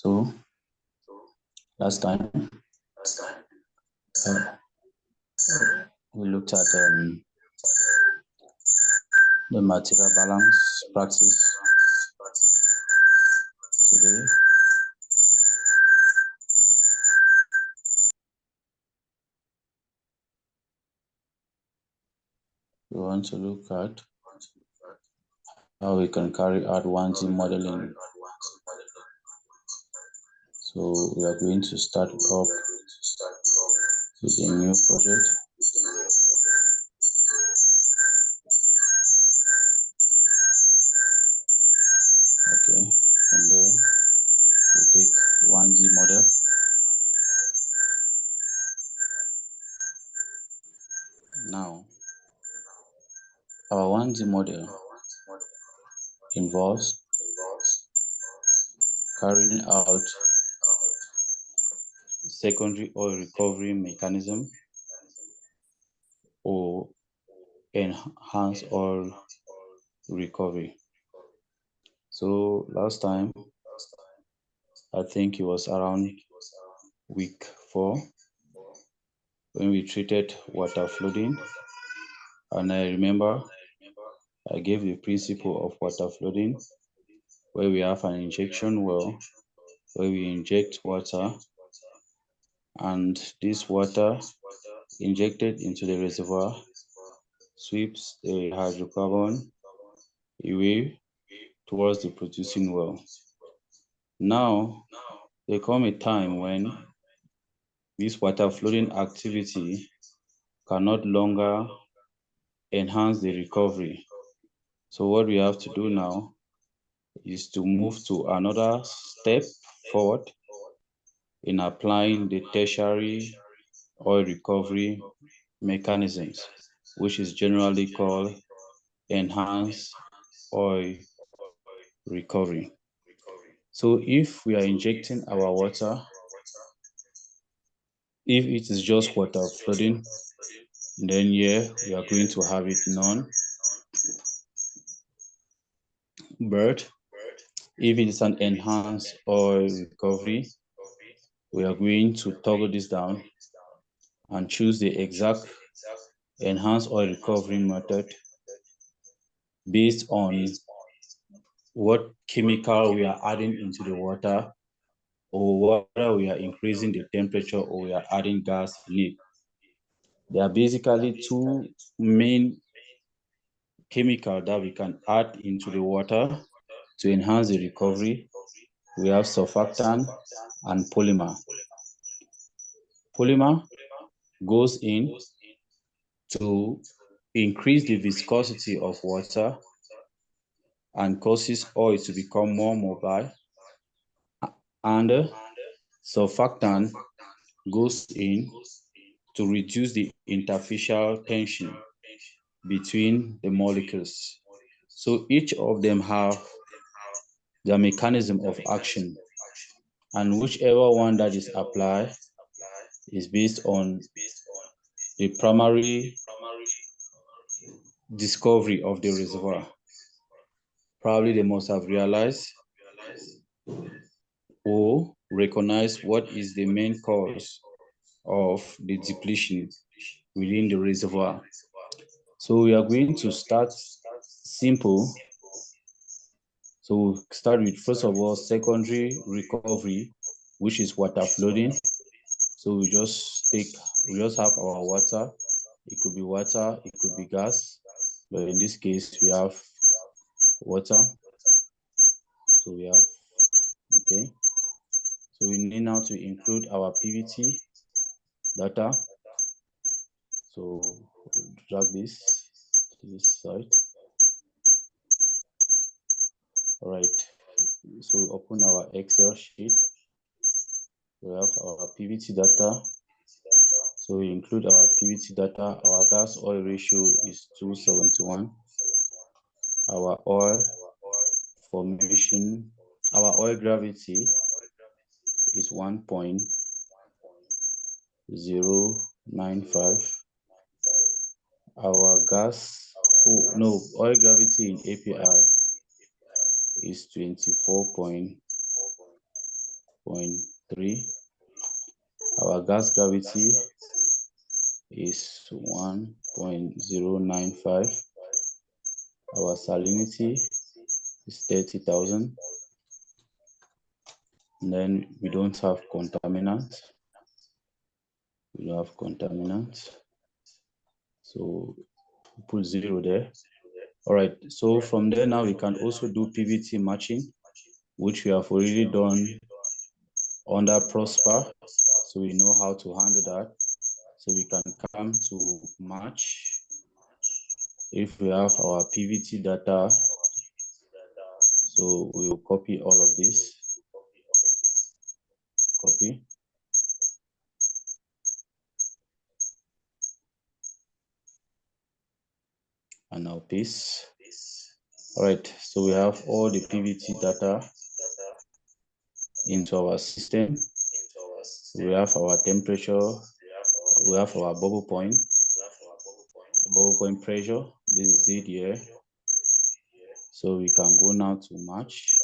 So last time we looked at the material balance practice. Today we want to look at how we can carry out 1G modeling. So we are going to start up with a new project. Okay, from there we'll take 1G model. Now our 1G model involves carrying out secondary oil recovery mechanism or enhanced oil recovery. So last time, I think it was around week 4 when we treated water flooding, and I remember I gave the principle of water flooding, where we have an injection well where we inject water, and this water injected into the reservoir sweeps the hydrocarbon away towards the producing well. Now, there come a time when this water flooding activity cannot longer enhance the recovery. So what we have to do now is to move to another step forward in applying the tertiary oil recovery mechanisms, which is generally called enhanced oil recovery. So if we are injecting our water, if it is just water flooding, then here we are going to have it none. But if it is an enhanced oil recovery, we are going to toggle this down and choose the exact enhanced oil recovery method based on what chemical we are adding into the water, or whether we are increasing the temperature or we are adding gas in it. There are basically two main chemicals that we can add into the water to enhance the recovery. We have surfactant and polymer. Polymer goes in to increase the viscosity of water and causes oil to become more mobile. And surfactant goes in to reduce the interfacial tension between the molecules. So each of them have their mechanism of action, and whichever one that is applied is based on the primary discovery of the reservoir. Probably they must have realized or recognized what is the main cause of the depletion within the reservoir. So we are going to start simple. So we'll start with, first of all, secondary recovery, which is water flooding. So we just have our water. It could be water, it could be gas, but in this case we have water. So we have, okay. So we need now to include our PVT data. So drag this to this side. All right. So we open our Excel sheet. We have our PVT data. So we include our PVT data. Our gas oil ratio is 271. Our oil formation, our oil gravity is 1.095. Our oil gravity in API is 24.8. 0.3. Our gas gravity is 1.095. Our salinity is 30,000. And then we don't have contaminants. We don't have contaminants. So put 0 there. All right, so from there now we can also do PVT matching, which we have already done under Prosper. So we know how to handle that. So we can come to match. If we have our PVT data, so we will copy all of this. Copy. And now paste. All right, so we have all the PVT data into our system. We have our temperature, we have our bubble point pressure. This is it here. So we can go now to match.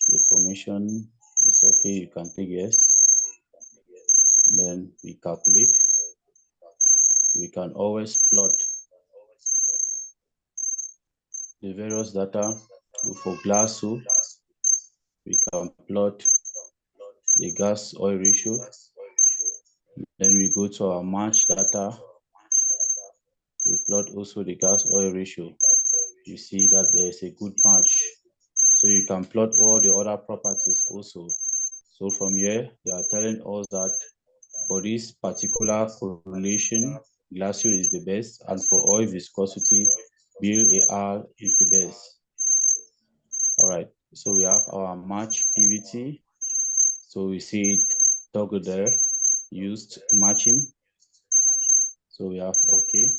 The formation is okay, you can click yes. Then we calculate. We can always plot the various data. For glass soup, we can plot the gas oil ratio. Then we go to our match data. We plot also the gas oil ratio. You see that there is a good match. So you can plot all the other properties also. So from here, they are telling us that for this particular correlation, glacial is the best, and for oil viscosity, BAR is the best. All right, so we have our match PVT. So we see it toggle there, used matching. So we have okay.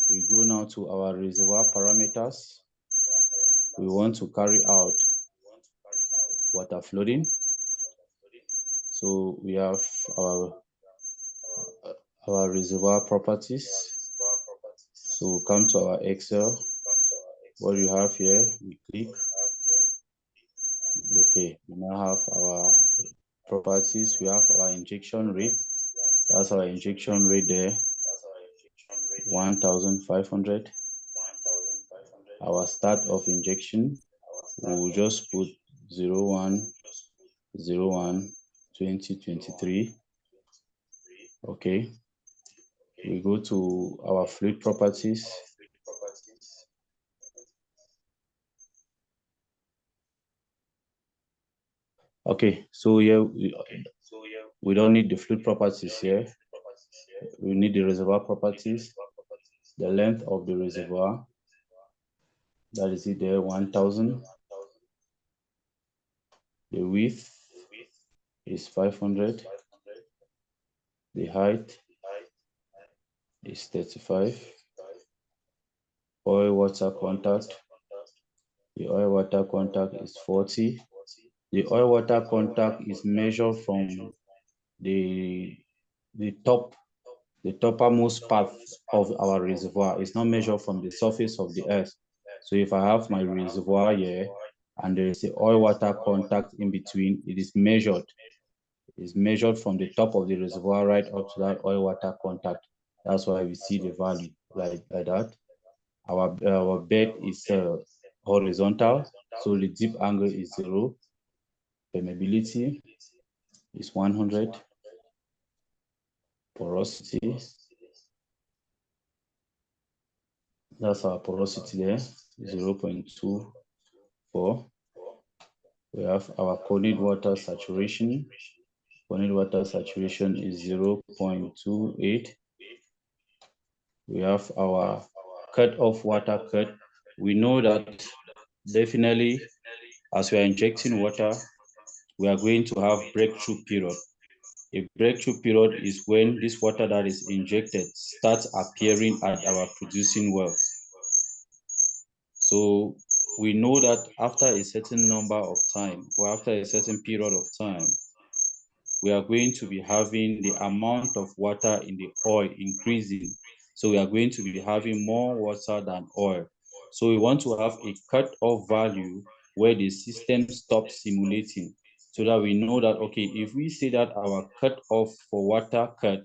We go now to our reservoir parameters. We want to carry out water flooding. So we have our reservoir properties. So come to our Excel. What you have here, we click. Okay, we now have our properties. We have our injection rate. That's our injection rate there, 1,500. Our start of injection, we'll just put 01/01/2023. Okay, we go to our fluid properties. Okay, so here we don't need the fluid properties here. We need the reservoir properties, the length of the reservoir, that is it there, 1,000. The width is 500. The height is 35. Oil water contact. The oil water contact is 40. The oil water contact is measured from the toppermost part of our reservoir. It's not measured from the surface of the earth. So if I have my reservoir here and there is a oil water contact in between, it is measured. It's measured from the top of the reservoir right up to that oil water contact. That's why we see the value like that. Our bed is horizontal, so the dip angle is 0. Permeability is 100. Porosity, that's our porosity there, 0.24. We have our cold water saturation. Cold water saturation is 0.28. We have our cut-off water cut. We know that definitely as we are injecting water, we are going to have breakthrough period. A breakthrough period is when this water that is injected starts appearing at our producing well. So we know that after a certain number of time, or after a certain period of time, we are going to be having the amount of water in the oil increasing. So we are going to be having more water than oil. So we want to have a cut-off value where the system stops simulating. so that we know that, okay, if we say that our cut off for water cut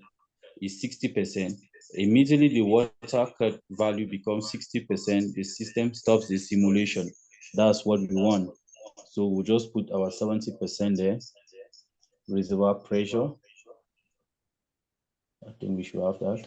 is 60%, immediately the water cut value becomes 60%, the system stops the simulation. That's what we want. So we'll just put our 70% there. Reservoir pressure, I think we should have that.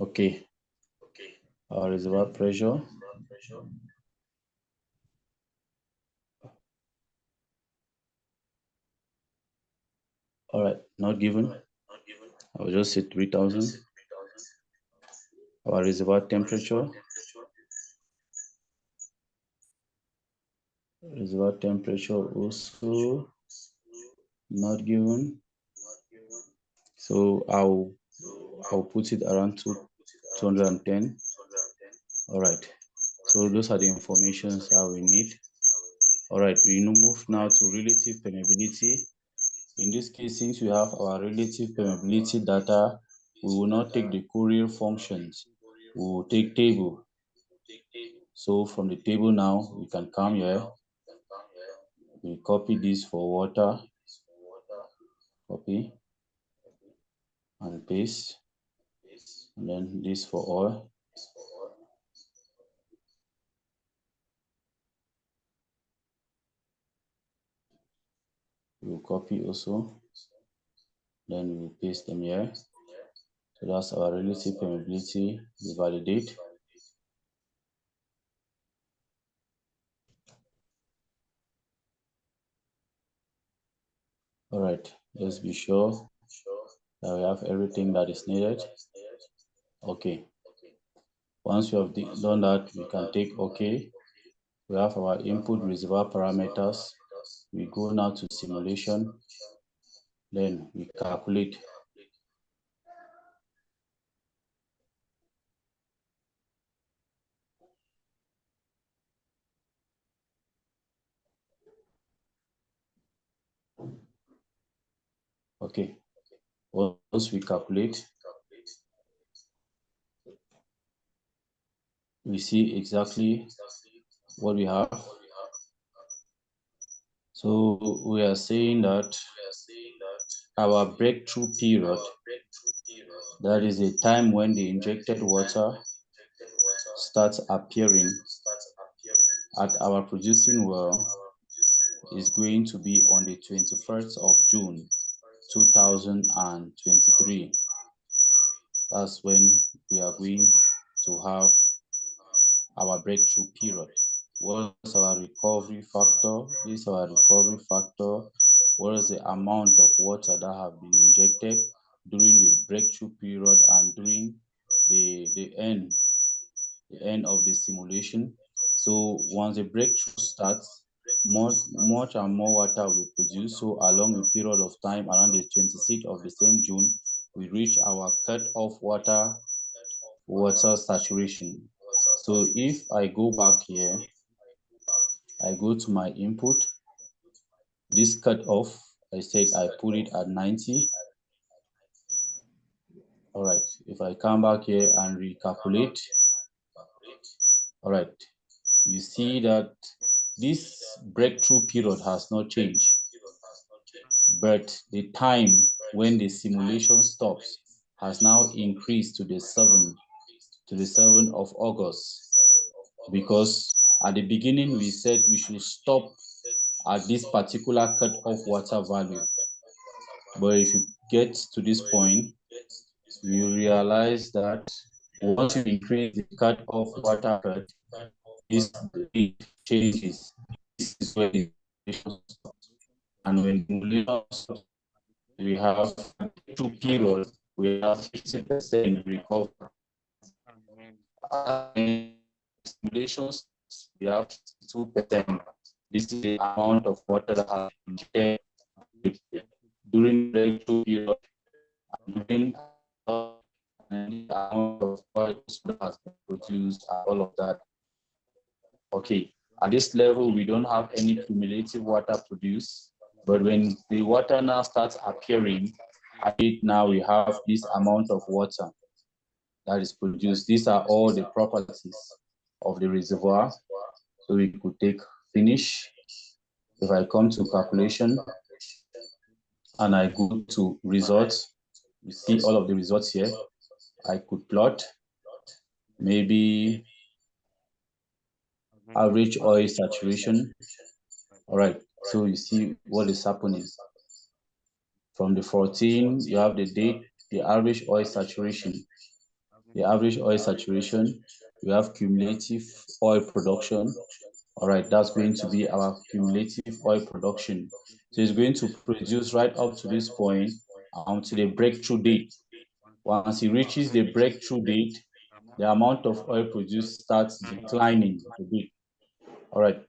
Okay, our reservoir pressure. All right, not given. I will just say 3000. Our reservoir temperature. Reservoir temperature also not given. So I'll put it around 210. All right. So those are the informations that we need. All right, we move now to relative permeability. In this case, since we have our relative permeability data, we will not take the Fourier functions. We will take table. So from the table now, we can come here. We copy this for water. Copy and paste. And then this for oil. We'll copy also. Then we'll paste them here. So that's our relative permeability. We validate. All right, let's be sure that we have everything that is needed. Okay. Once we have done that, we can take OK. We have our input reservoir parameters. We go now to simulation. Then we calculate. Okay. Once we calculate, we see exactly what we have. So we are saying that our breakthrough period, that is a time when the injected water starts appearing at our producing well, is going to be on the 21st of June 2023. That's when we are going to have our breakthrough period. What's our recovery factor? This is our recovery factor. What is the amount of water that have been injected during the breakthrough period and during the end of the simulation? So once the breakthrough starts, much and more water will produce. So along a period of time, around the 26th of the same June, we reach our cut-off water saturation. So if I go back here, I go to my input, this cut-off, I said I put it at 90. All right, if I come back here and recalculate, all right, you see that this breakthrough period has not changed, but the time when the simulation stops has now increased to the 7th of August, because at the beginning we said we should stop at this particular cut-off water value. But if you get to this point, you realize that once you increase the cut-off water cut, this changes. This is where the simulation stops. And when the simulation stops, we have 2 periods, we have 50% recovery. In simulations, we have 2%. This is the amount of water that has been injected during the breakthrough period, during and the amount of oil that has been produced and all of that. Okay, at this level, we don't have any cumulative water produced, but when the water now starts appearing, at it now we have this amount of water that is produced. These are all the properties of the reservoir. So we could take finish. If I come to calculation and I go to results, you see all of the results here. I could plot maybe average oil saturation. All right, so you see what is happening. From the 14, you have the date, the average oil saturation. The average oil saturation, we have cumulative oil production. All right, that's going to be our cumulative oil production. So it's going to produce right up to this point until the breakthrough date. Once it reaches the breakthrough date, the amount of oil produced starts declining a bit. All right.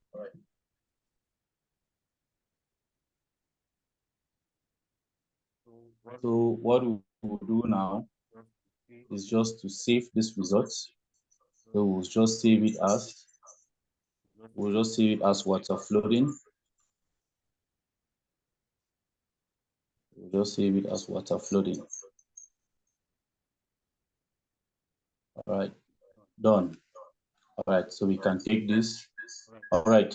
So what we will do now is just to save this results. So we'll just save it as water flooding. We'll just save it as water flooding. All right, done. All right, so we can take this. All right,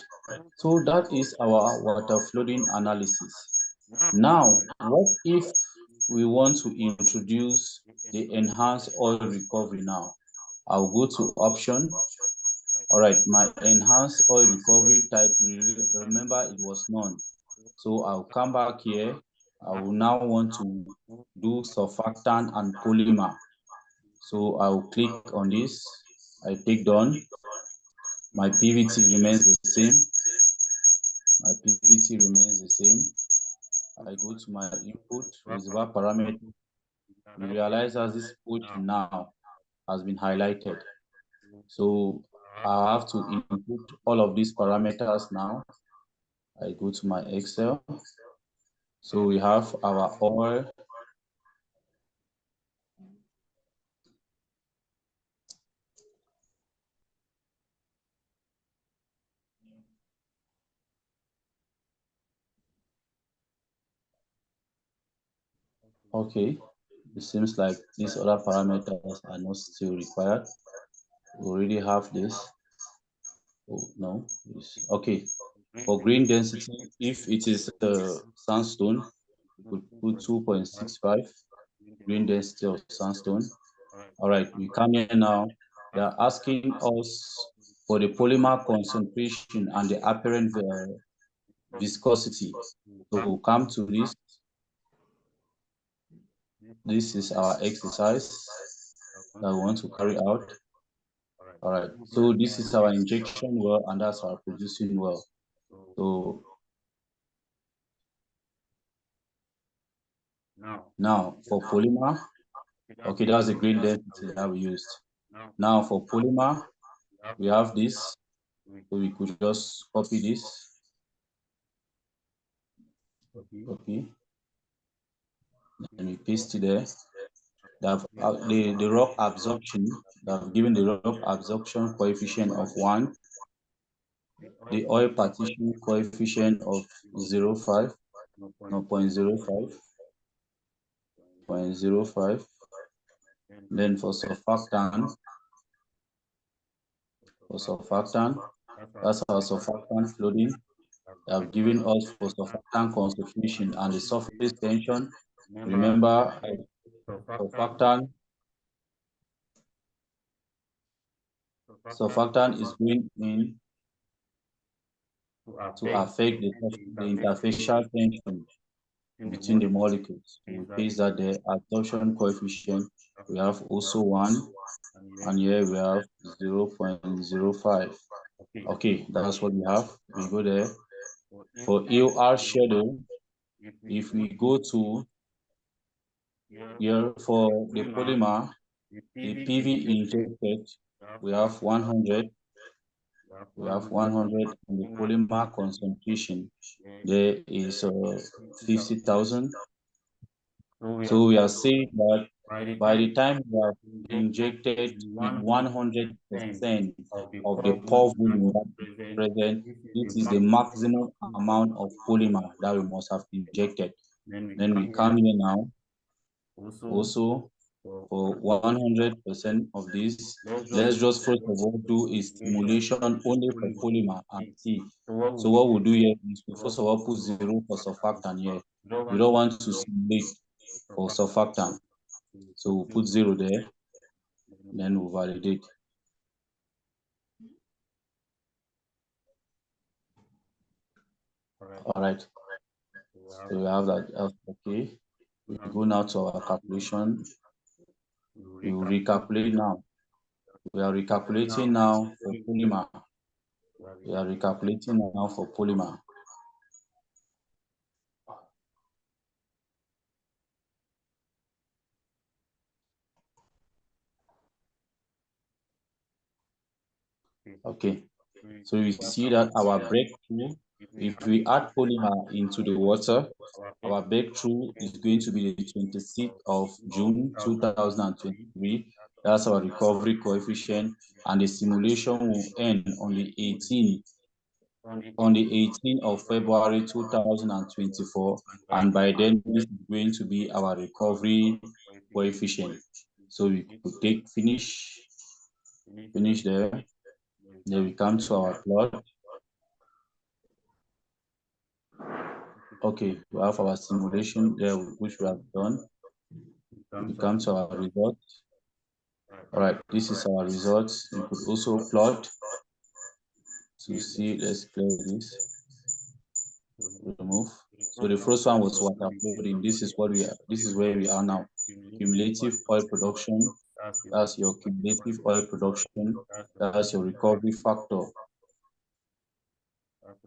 so that is our water flooding analysis. Now, what if we want to introduce the enhanced oil recovery now? I'll go to option. All right, my enhanced oil recovery type, remember it was none. So I'll come back here. I will now want to do surfactant and polymer. So I'll click on this. I take done. My PVT remains the same. My PVT remains the same. I go to my input reservoir parameter. We realize as this put now has been highlighted. So I have to input all of these parameters now. I go to my Excel. So we have our oil. Okay, it seems like these other parameters are not still required. We already have this. Oh, no. Okay, for green density, if it is sandstone, we could put 2.65 green density of sandstone. All right, we come here now. They are asking us for the polymer concentration and the apparent viscosity. So we'll come to this. This is our exercise that we want to carry out. All right, so this is our injection well, and that's our producing well. So now for polymer, okay, that's the green density that we used. Now for polymer, we have this, so we could just copy this. Copy. Then we paste it there. The rock absorption, they have given the rock absorption coefficient of 1, the oil partition coefficient of 0.05, no, 0.05, 0.05. Then for surfactant, that's our surfactant flooding. They have given us for surfactant concentration and the surface tension. Remember, surfactant is going in to affect the interfacial tension between the molecules. We paste that the absorption coefficient. We have also 1, and here we have 0.05. Okay, that's what we have. We go there. For EOR schedule, if we go to here for the polymer, the PV injected, we have 100. We have 100, and the polymer concentration there is 50,000. So we are saying that By the time we have injected the 100% of the pore volume that is present, this is the maximum amount of polymer that we must have injected. Then we come here now. Also, for 100% of this, let's just first of all do a simulation only for polymer and see. So what we'll do here is we first of all put 0 for surfactant here. We don't want to simulate for surfactant. So we'll put 0 there, then we'll validate. All right. So we have that. Okay. We go now to our calculation. We will recalculate now. We are recalculating now for polymer. We are recalculating now for polymer. Okay, so you see that our breakthrough, if we add polymer into the water, our breakthrough is going to be the 26th of June 2023. That's our recovery coefficient, and the simulation will end on the 18th of February 2024, and by then this is going to be our recovery coefficient. So we could take finish there. Then we come to our plot. Okay, we have our simulation there, which we have done. We come to our results. All right, this is our results. We could also plot to see. Let's clear this. Remove. So the first one was water flooding. This is what we are. This is where we are now. Cumulative oil production. That's your cumulative oil production. That's your recovery factor.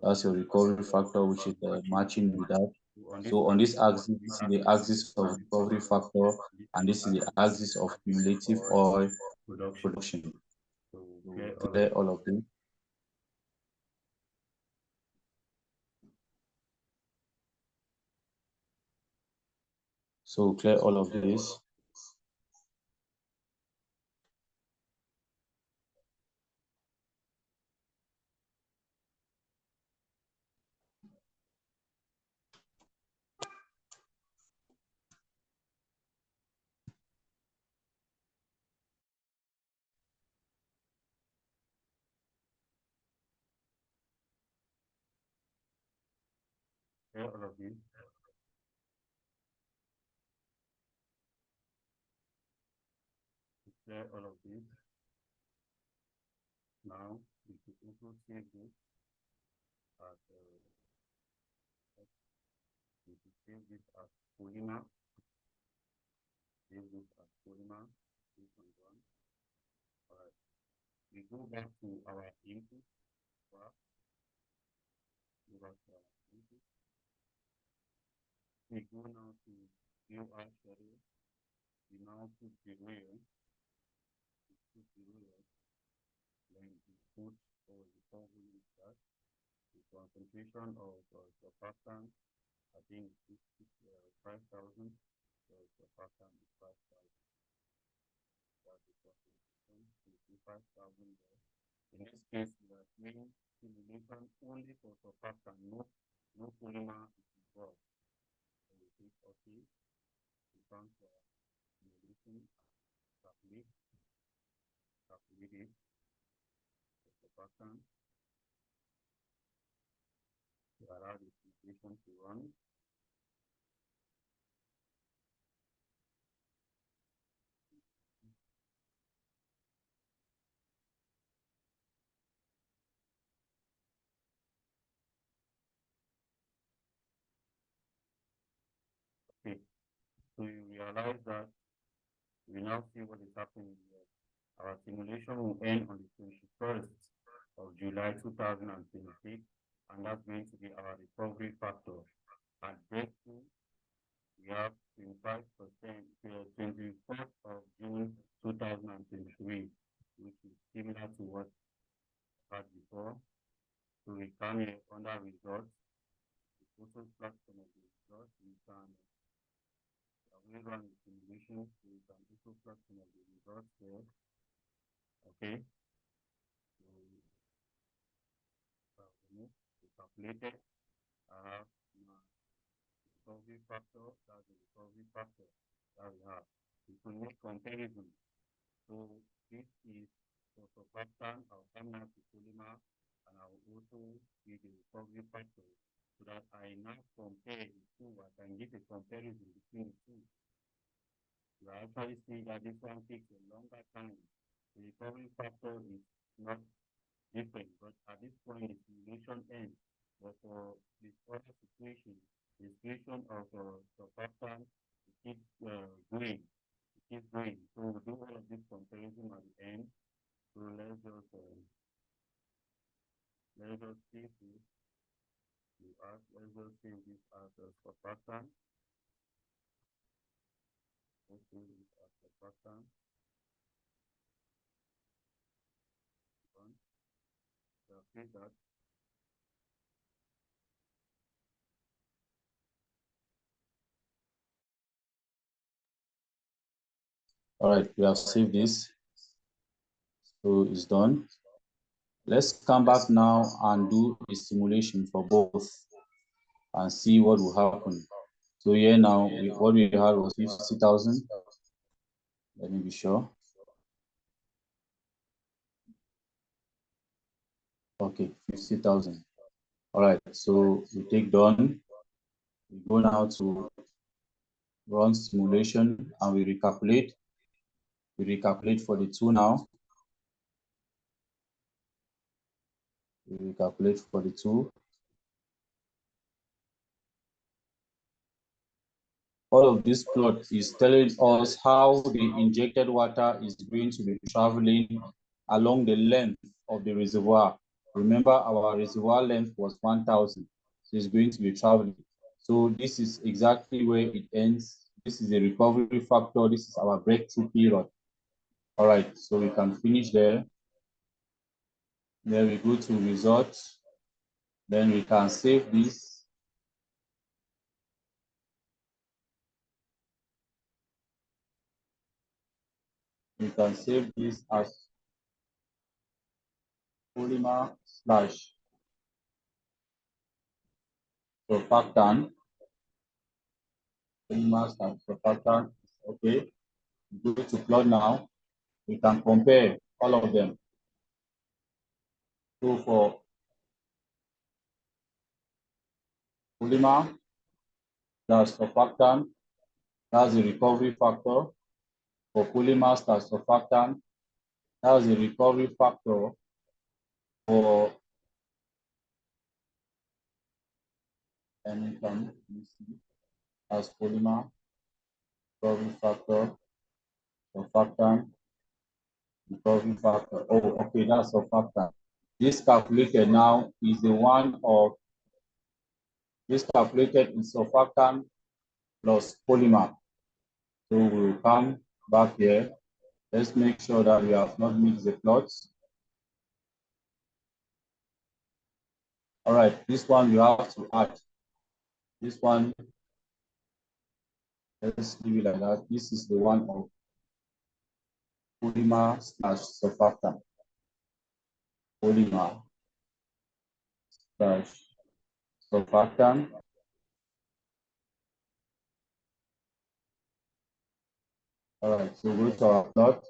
That's your recovery factor, which is matching with that. So on this axis, this is the axis of recovery factor, and this is the axis of cumulative oil production. Clear all of them. So clear all of this. All of this. Clear all of this. Now we should also save this as we should save this as polymer. Save this as polymer. This one done. All right. We go back to our input graph. Go back to our input. We go now to EOR schedule. We now put the layer. Then we put the recovery that the concentration of surfactant. I think this is 5,000. So surfactant is 5,000. That's the concentration. So 5,000 there. In this case, we are doing simulation only for surfactant. No polymer is involved. So we click OK. We come to our simulation. Calculate it. The surfactant. We allow the simulation to run. Okay, so you realize that we now see what is happening here. Our simulation will end on the 21st of July 2026, and that's going to be our recovery factor. At breakthrough, we have 25%, 24th of June 2023, which is similar to what we had before. So we come here under results. We also plot some of the results. We can we run the simulation, we can also plot some of the results there. Okay. We calculated recovery factor, that's the recovery factor that we have. We could make comparison. So this is for surfactant, our terminal to polymer, and I will also give the recovery factor so that I now compare the two. I can give a comparison between the two. You actually see that this one takes a longer time. The recovery factor is not different, but at this point, the simulation ends. But for this other situation, the situation of surfactant, it keeps going. It keeps going. So we'll do all of this comparison at the end. So let's just save this. Let's just save this as a surfactant. Let's save this as surfactant. So save that. All right, we have saved this. So it's done. Let's come back now and do a simulation for both and see what will happen. So here now, what we had was 50,000. Let me be sure. Okay, 50,000. All right, so we take done. We go now to run simulation and we recalculate. We recalculate for the two now. We recalculate for the two. All of this plot is telling us how the injected water is going to be traveling along the length of the reservoir. Remember, our reservoir length was 1,000, so it's going to be traveling. So this is exactly where it ends. This is the recovery factor. This is our breakthrough period. All right, so we can finish there. Then we go to results. Then we can save this. We can save this as polymer slash surfactant. Polymer slash surfactant. Okay. Go to plot now. We can compare all of them. So for polymer, that's surfactant. That's the recovery factor. For polymer slash surfactant, that's the recovery factor for anything. As polymer, recovery factor, surfactant, recovery factor. Oh, okay, that's surfactant. This calculated now is the one of this calculated in surfactant plus polymer. So we'll come back here. Let's make sure that we have not mixed the plots. All right, this one you have to add. This one, let's leave it like that. This is the one of polymer slash surfactant. Polymer slash surfactant. All right, so go to our plot.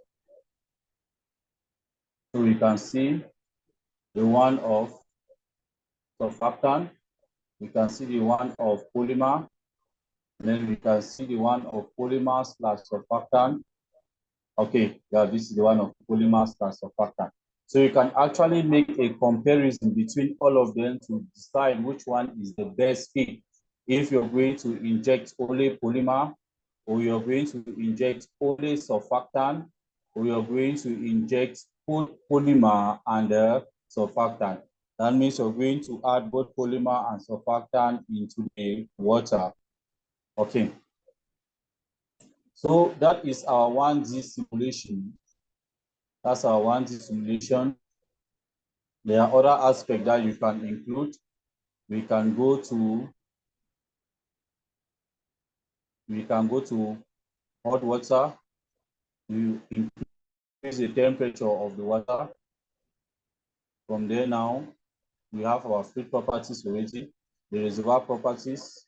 So we can see the one of surfactant. We can see the one of polymer. Then we can see the one of polymer slash surfactant. Okay, yeah, this is the one of polymer slash surfactant. So you can actually make a comparison between all of them to decide which one is the best fit. If you're going to inject only polymer, or you're going to inject only surfactant, or you're going to inject polymer and surfactant. That means you're going to add both polymer and surfactant into the water. Okay. So that is our 1D simulation. That's our 1D simulation. There are other aspects that you can include. We can go to hot water, you increase the temperature of the water. From there now, we have our fluid properties already, the reservoir properties.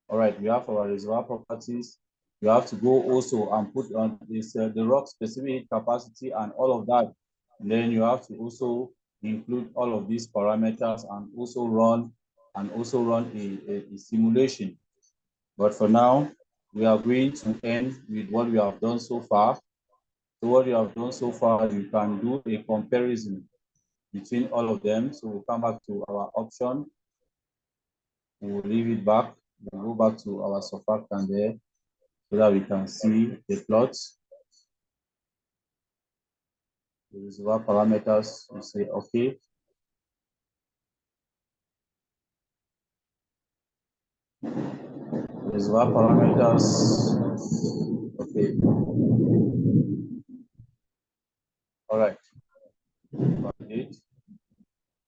All right, we have our reservoir properties. You have to go also and put on this the rock specific capacity and all of that. And then you have to also include all of these parameters and also run a simulation. But for now, we are going to end with what we have done so far. So what you have done so far, you can do a comparison between all of them. So we'll come back to our option. We'll leave it back. We'll go back to our surfactant there so that we can see the plots. The reservoir parameters, we say okay. Reservoir parameters, okay. All right, validate,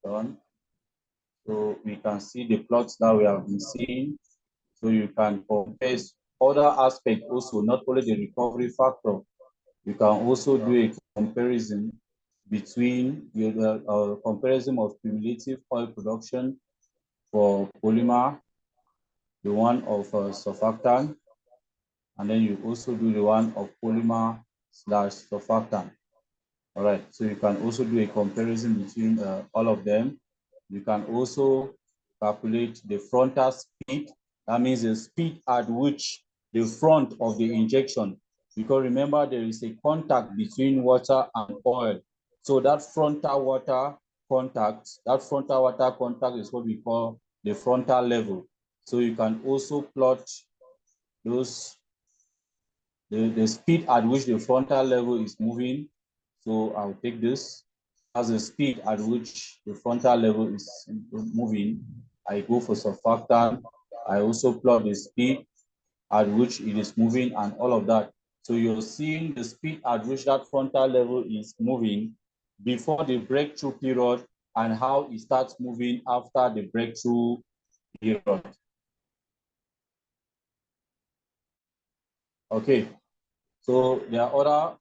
done. So we can see the plots that we have been seeing. So you can compare other aspects also, not only the recovery factor. You can also do a comparison between the comparison of cumulative oil production for polymer, the one of surfactant, and then you also do the one of polymer slash surfactant. All right, so you can also do a comparison between all of them. You can also calculate the frontal speed. That means the speed at which the front of the injection, because remember there is a contact between water and oil. So that frontal water contact is what we call the frontal level. So you can also plot those the speed at which the frontal level is moving. So I'll take this as the speed at which the frontal level is moving. I go for surfactant. I also plot the speed at which it is moving and all of that. So you're seeing the speed at which that frontal level is moving before the breakthrough period and how it starts moving after the breakthrough period. Okay. So there are other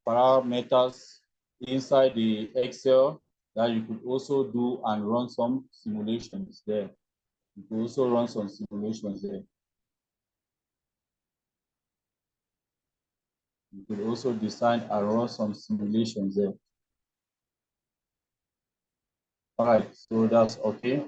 parameters inside the Excel that you could also do and run some simulations there. You could also run some simulations there. You could also design and run some simulations there. All right, so that's okay.